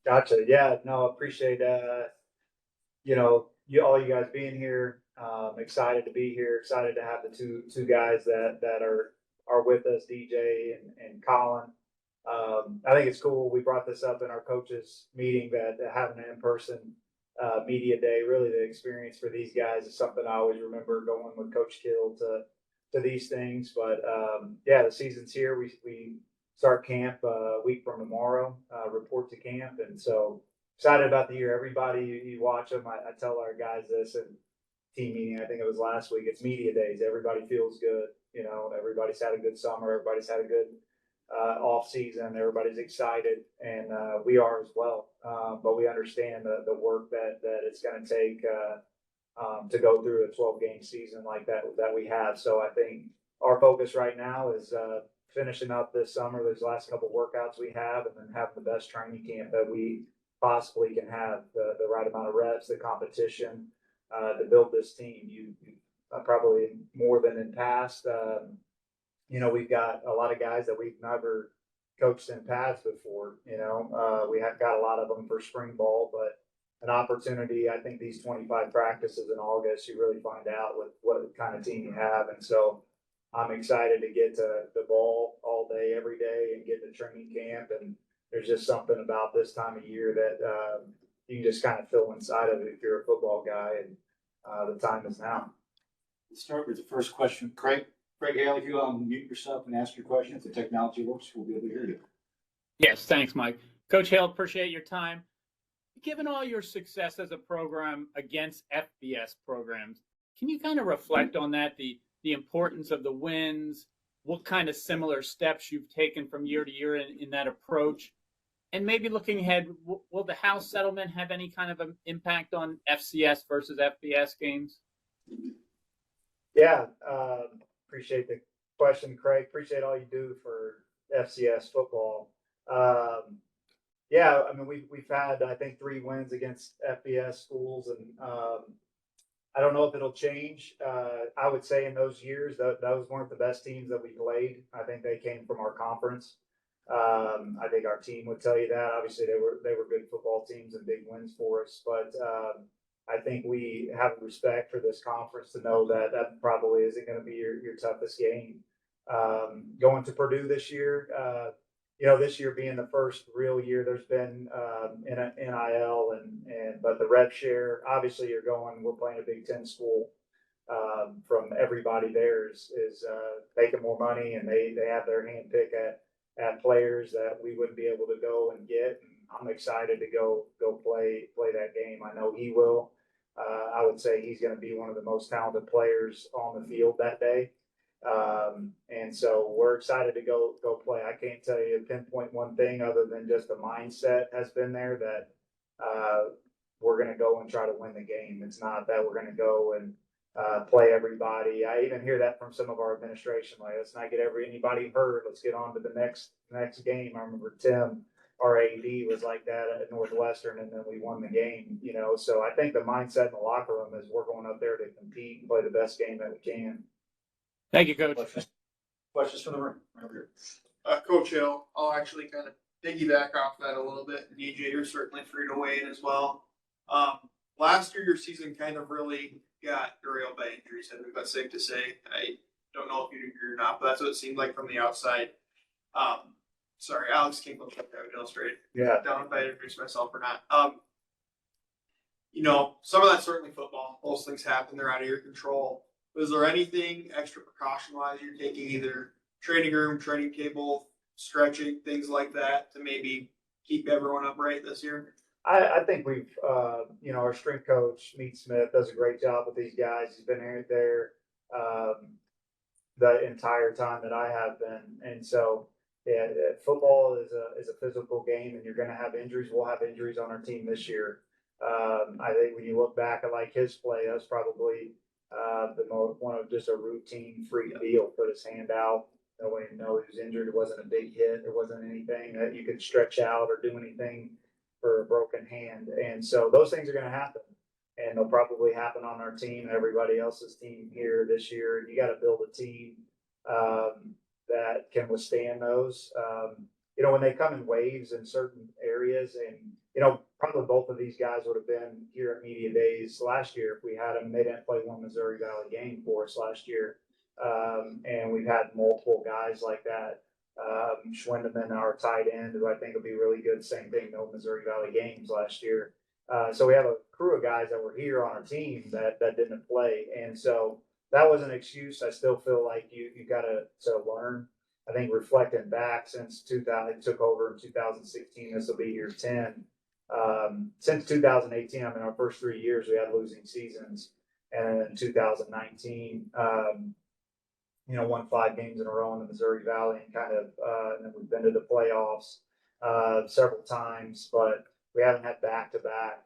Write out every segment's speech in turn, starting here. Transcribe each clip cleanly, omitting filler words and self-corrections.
Gotcha. Yeah, no, appreciate all you guys being here. Excited to be here. Excited to have the two guys that are with us, DJ and Colin. I think it's cool. We brought this up in our coaches meeting that having an in person media day, really the experience for these guys is something I always remember going with Coach Kill to these things. But yeah, the season's here. We start camp a week from tomorrow. Report to camp, and so excited about the year. Everybody, you watch them. I tell our guys this and team meeting. I think it was last week. It's media days. Everybody feels good. Everybody's had a good summer. Everybody's had a good off season. Everybody's excited, and we are as well. But we understand the work that it's going to take to go through a 12-game season like that we have. So I think our focus right now is finishing up this summer, those last couple workouts we have, and then having the best training camp that we possibly can have, the right amount of reps, the competition to build this team. You probably more than in past. We've got a lot of guys that we've never coached in pads before. We have got a lot of them for spring ball, but an opportunity. I think these 25 practices in August, you really find out what kind of team you have. And so I'm excited to get to the ball all day, every day, and get to training camp. And there's just something about this time of year that you can just kind of feel inside of it if you're a football guy. And the time is now. Let's start with the first question. Craig Hale, if you mute yourself and ask your question, if the technology works, we'll be able to hear you. Yes, thanks, Mike. Coach Hale, appreciate your time. Given all your success as a program against FBS programs, can you kind of reflect on that, the importance of the wins, what kind of similar steps you've taken from year to year in that approach? And maybe looking ahead, will the House settlement have any kind of an impact on FCS versus FBS games? Yeah, appreciate the question, Craig. Appreciate all you do for FCS football. Yeah, I mean, we've had, I think, 3 wins against FBS schools, and I don't know if it'll change. I would say in those years, those weren't the best teams that we played. I think they came from our conference. I think our team would tell you that. Obviously, they were good football teams and big wins for us, but I think we have respect for this conference to know that probably isn't going to be your toughest game. Going to Purdue this year, this year being the first real year, there's been NIL but the rev share. Obviously, we're playing a Big Ten school. From everybody there is making more money, and they have their hand pick at players that we wouldn't be able to go and get. And I'm excited to go play that game. I know he will. I would say he's going to be one of the most talented players on the field that day. And so we're excited to go play. I can't tell you pinpoint one thing other than just the mindset has been there that we're going to go and try to win the game. It's not that we're going to go and play everybody. I even hear that from some of our administration. Like, let's not get anybody hurt. Let's get on to the next game. I remember Tim, our AD, was like that at Northwestern, and then we won the game. So I think the mindset in the locker room is we're going up there to compete and play the best game that we can. Thank you, Coach. Questions from the room? Over here. Coach Hill, I'll actually kind of piggyback off that a little bit. DJ, you're certainly free to weigh in as well. Last year, your season kind of really got derailed by injuries. I think that's safe to say. I don't know if you agree or not, but that's what it seemed like from the outside. Sorry, Alex came up with that would illustrate. Yeah. Down if I introduced myself or not. Some of that's certainly football. Those things happen. They're out of your control. Is there anything extra precaution-wise you're taking, either training room, training table, stretching, things like that, to maybe keep everyone upright this year? I think we've, our strength coach, Mead Smith, does a great job with these guys. He's been there the entire time that I have been. And so, yeah, football is a physical game, and you're going to have injuries. We'll have injuries on our team this year. I think when you look back at like his play, that's probably one of just a routine freak deal. Put his hand out. Nobody knew he was injured. It wasn't a big hit. There wasn't anything that you could stretch out or do anything for a broken hand. And so those things are going to happen, and they'll probably happen on our team and everybody else's team here this year. You got to build a team that can withstand those. when they come in waves in certain areas, and probably both of these guys would have been here at Media Days last year if we had them. They didn't play one Missouri Valley game for us last year, and we've had multiple guys like that. Schwindeman, our tight end, who I think will be really good. Same thing, no Missouri Valley games last year. So we have a crew of guys that were here on our team that didn't play, and so that was an excuse. I still feel like you got to learn. I think reflecting back since 2000, took over in 2016. This will be year 10. Since 2018, I mean, our first 3 years we had losing seasons, and in 2019. Won 5 games in a row in the Missouri Valley, and and then we've been to the playoffs several times, but we haven't had back-to-back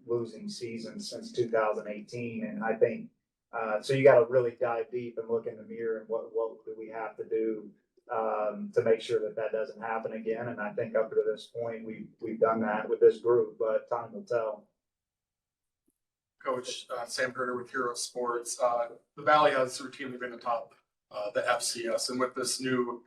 losing seasons since 2018. And I think so. You got to really dive deep and look in the mirror and what do we have to do to make sure that doesn't happen again. And I think up to this point we've done that with this group, but time will tell. Coach Sam Herder with Hero Sports. The Valley has routinely been atop the FCS, and with this new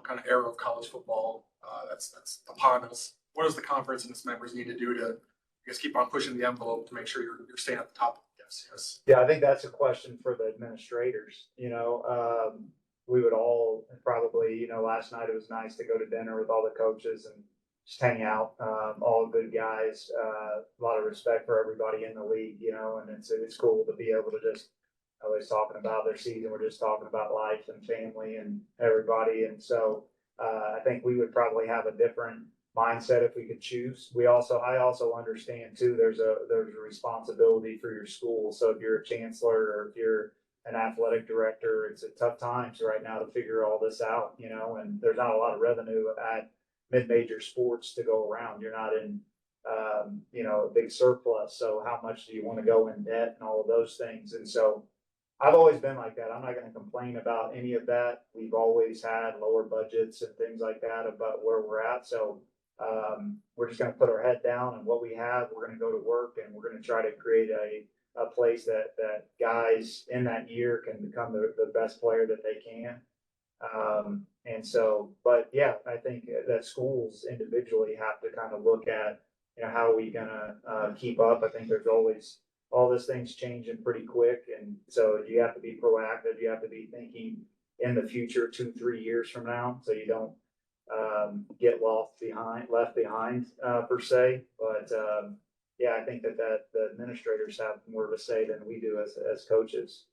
kind of era of college football that's upon us, what does the conference and its members need to do to, I guess, keep on pushing the envelope to make sure you're staying at the top of the FCS? Yeah, I think that's a question for the administrators. We would all probably, last night it was nice to go to dinner with all the coaches and just hang out. All good guys, a lot of respect for everybody in the league, and it's cool to be able to just always talking about their season. We're just talking about life and family and everybody. And so I think we would probably have a different mindset if we could choose. I also understand too, there's a responsibility for your school. So if you're a chancellor or if you're an athletic director, it's a tough times right now to figure all this out, and there's not a lot of revenue at mid-major sports to go around. You're not in, a big surplus. So how much do you want to go in debt and all of those things? And so I've always been like that. I'm not going to complain about any of that. We've always had lower budgets and things like that about where we're at. So we're just going to put our head down and what we have, we're going to go to work, and we're going to try to create a place that guys in that year can become the best player that they can. And so, but yeah, I think that schools individually have to kind of look at, how are we going to keep up? I think there's always all these things changing pretty quick. And so you have to be proactive. You have to be thinking in the future, 2-3 years from now, so you don't get left behind per se. But yeah, I think that the administrators have more of a say than we do as coaches.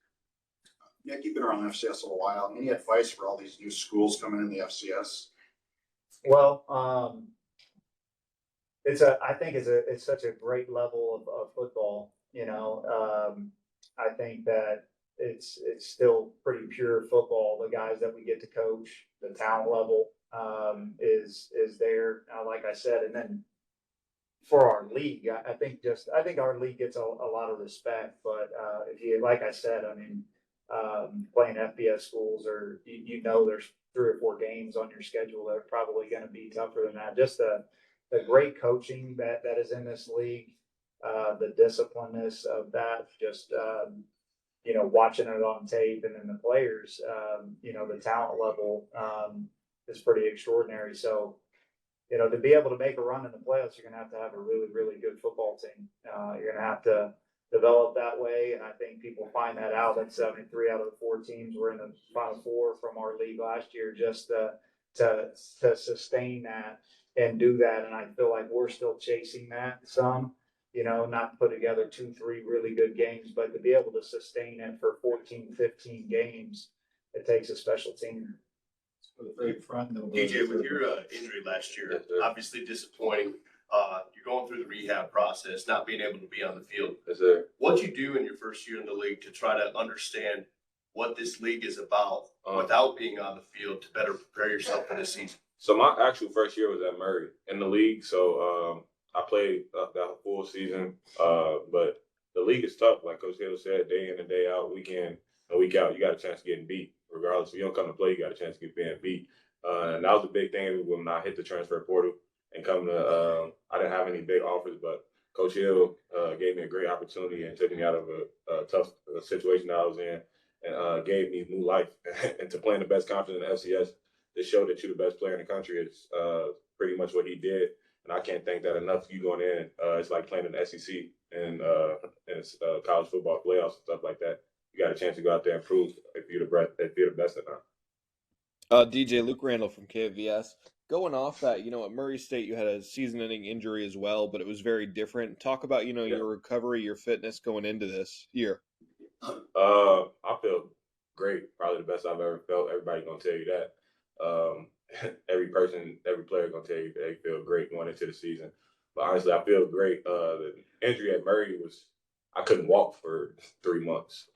Yeah, you've been around FCS a while. Any advice for all these new schools coming in the FCS? Well, I think it's such a great level of football. I think that it's still pretty pure football. The guys that we get to coach, the talent level is there. Like I said, and then for our league, I think our league gets a lot of respect. But if you, like I said, I mean, playing FBS schools, or there's 3 or 4 games on your schedule that are probably going to be tougher than that. Just the great coaching that is in this league, the disciplineness of that, just watching it on tape, and then the players, the talent level is pretty extraordinary. So, to be able to make a run in the playoffs, you're going to have a really, really good football team. You're going to have to develop that way, and I think people find that out. That 73 out of the 4 teams were in the Final Four from our league last year, just to sustain that and do that. And I feel like we're still chasing that some. Not put together 2-3 really good games, but to be able to sustain it for 14, 15 games, it takes a special team. DJ, with your injury last year, obviously disappointing. You're going through the rehab process, not being able to be on the field. What'd you do in your first year in the league to try to understand what this league is about without being on the field to better prepare yourself for this season? So my actual first year was at Murray in the league. So I played that full season. But the league is tough. Like Coach Hill said, day in and day out, week in and week out, you got a chance of getting beat. Regardless, if you don't come to play, you got a chance of being beat. And that was a big thing when I hit the transfer portal and come to, I didn't have any big offers, but Coach Hill gave me a great opportunity and took me out of a tough situation that I was in, and gave me new life. And to play in the best conference in the FCS, to show that you're the best player in the country is pretty much what he did. And I can't thank that enough. You going in, it's like playing in the SEC and college football playoffs and stuff like that. You got a chance to go out there and prove if you're the best or not. DJ Luke Randall from KVS. Going off that, at Murray State, you had a season-ending injury as well, but it was very different. Talk about, your recovery, your fitness going into this year. I feel great. Probably the best I've ever felt. Everybody's gonna tell you that. Every player gonna tell you they feel great going into the season. But honestly, I feel great. The injury at Murray I couldn't walk for 3 months.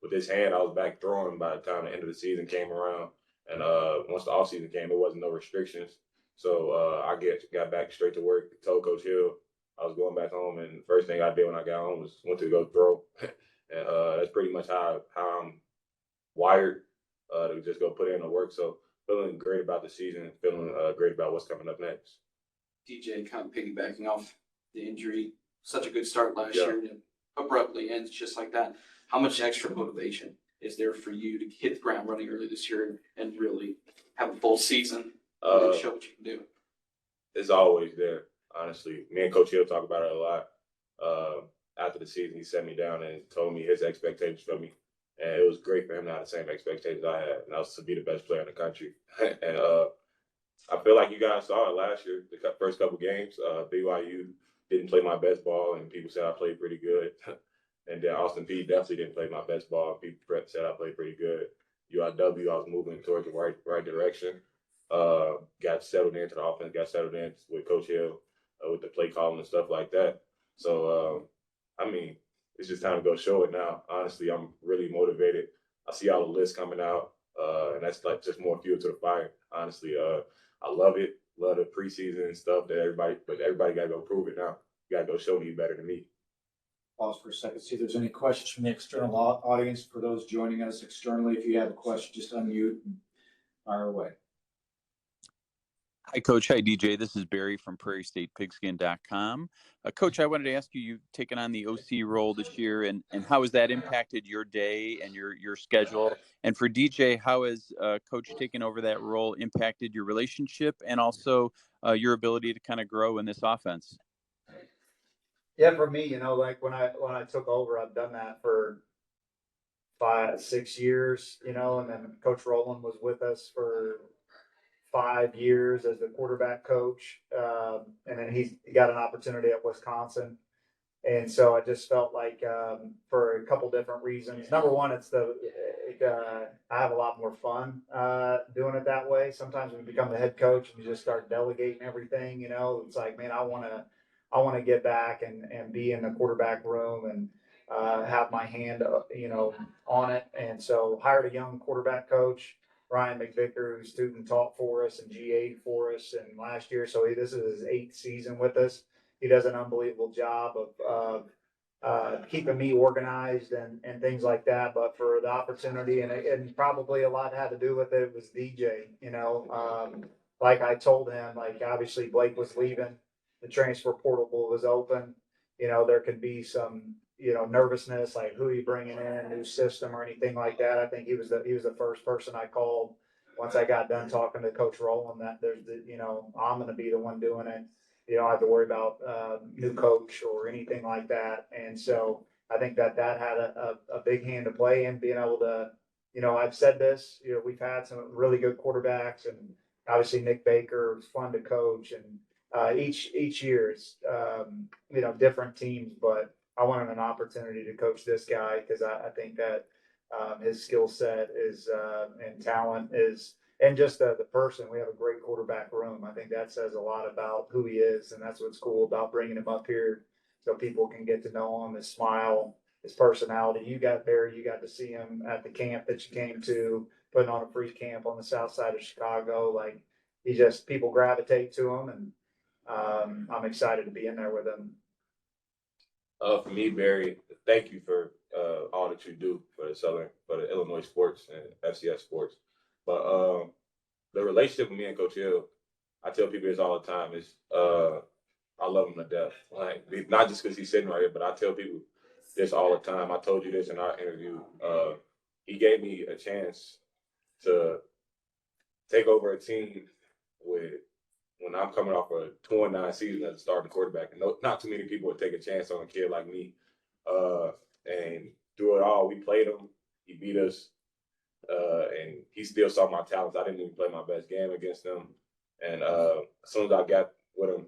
With this hand, I was back throwing by the time the end of the season came around. And once the off season came, there wasn't no restrictions. So I got back straight to work. Told Coach Hill I was going back home, and the first thing I did when I got home was went to go throw. And that's pretty much how I'm wired to just go put in the work. So feeling great about the season, feeling great about what's coming up next. DJ, kind of piggybacking off the injury, such a good start last year, and it abruptly ends just like that. How much extra motivation is there for you to hit the ground running early this year and really have a full season and show what you can do? It's always there, honestly. Me and Coach Hill talk about it a lot. After the season, he sat me down and told me his expectations for me. And it was great for him to have the same expectations I had, and that was to be the best player in the country. And I feel like you guys saw it last year, the first couple games. BYU didn't play my best ball, and people said I played pretty good. And then Austin Peay definitely didn't play my best ball. People said I played pretty good. UIW, I was moving towards the right direction. Got settled into the offense, got settled in with Coach Hill, with the play calling and stuff like that. So, it's just time to go show it now. Honestly, I'm really motivated. I see all the lists coming out, and that's like just more fuel to the fire. Honestly, I love it. Love the preseason and stuff but everybody got to go prove it now. You got to go show me better than me. Pause for a second, see if there's any questions from the external audience. For those joining us externally, if you have a question, just unmute and fire away. Hi, Coach. Hi, DJ. This is Barry from PrairieStatePigskin.com. Coach, I wanted to ask you, you've taken on the OC role this year, and how has that impacted your day and your schedule? And for DJ, how has Coach taking over that role impacted your relationship and also your ability to kind of grow in this offense? Yeah, for me, like when I took over, I've done that for 5-6 years, and then Coach Rowland was with us for 5 years as the quarterback coach. And then he got an opportunity at Wisconsin. And so I just felt like for a couple different reasons. Number one, I have a lot more fun doing it that way. Sometimes when you become the head coach and you just start delegating everything, it's like, man, I want to get back and be in the quarterback room and have my hand, on it. And so hired a young quarterback coach, Ryan McVicker, who student taught for us and GA'd for us and last year. So this is his 8th season with us. He does an unbelievable job of keeping me organized and things like that. But for the opportunity and probably a lot had to do with it was DJ, like I told him, like obviously Blake was leaving, the transfer portal was open. There could be some, nervousness, like who are you bringing in, new system or anything like that. I think he was the first person I called once I got done talking to Coach Rowland that I'm going to be the one doing it. You don't have to worry about new coach or anything like that. And so I think that had a big hand to play in being able to, I've said this, we've had some really good quarterbacks and obviously Nick Baker was fun to coach and each year is, different teams, but I wanted an opportunity to coach this guy because I think that his skill set is and talent is, and just the person. We have a great quarterback room. I think that says a lot about who he is, and that's what's cool about bringing him up here so people can get to know him, his smile, his personality. You got to see him at the camp that you came to, putting on a free camp on the south side of Chicago. Like people gravitate to him, and I'm excited to be in there with him. For me, Barry, thank you for all that you do for the Illinois sports and FCS sports. But the relationship with me and Coach Hill, I tell people this all the time, is I love him to death. Like, not just because he's sitting right here, but I tell people this all the time. I told you this in our interview. He gave me a chance to take over a team when I'm coming off a 2-9 season as a starting quarterback, and not too many people would take a chance on a kid like me. And through it all, we played him. He beat us, and he still saw my talents. I didn't even play my best game against him. And as soon as I got with him,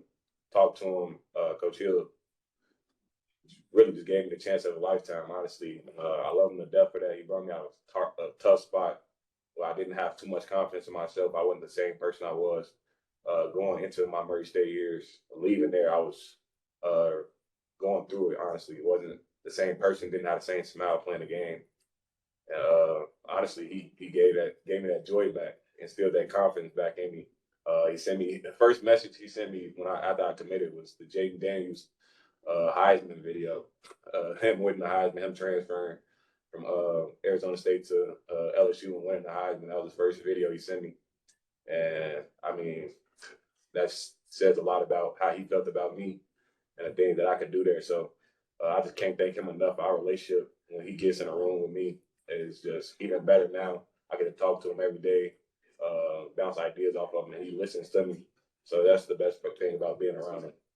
talked to him, Coach Hill really just gave me the chance of a lifetime, honestly. I love him to death for that. He brought me out of a tough spot where I didn't have too much confidence in myself. I wasn't the same person I was going into my Murray State years. Leaving there, I was going through it, honestly. It wasn't the same person, didn't have the same smile playing the game. Honestly, he gave me that joy back, instilled that confidence back in me. He sent me the first message he sent me after I committed was the Jaden Daniels Heisman video. Him winning the Heisman, him transferring from Arizona State to LSU and winning the Heisman. That was the first video he sent me. And I mean, that says a lot about how he felt about me and the things that I could do there. So I just can't thank him enough. Our relationship when he gets in a room with me is just even better now. I get to talk to him every day, bounce ideas off of him, and he listens to me. So that's the best thing about being around him.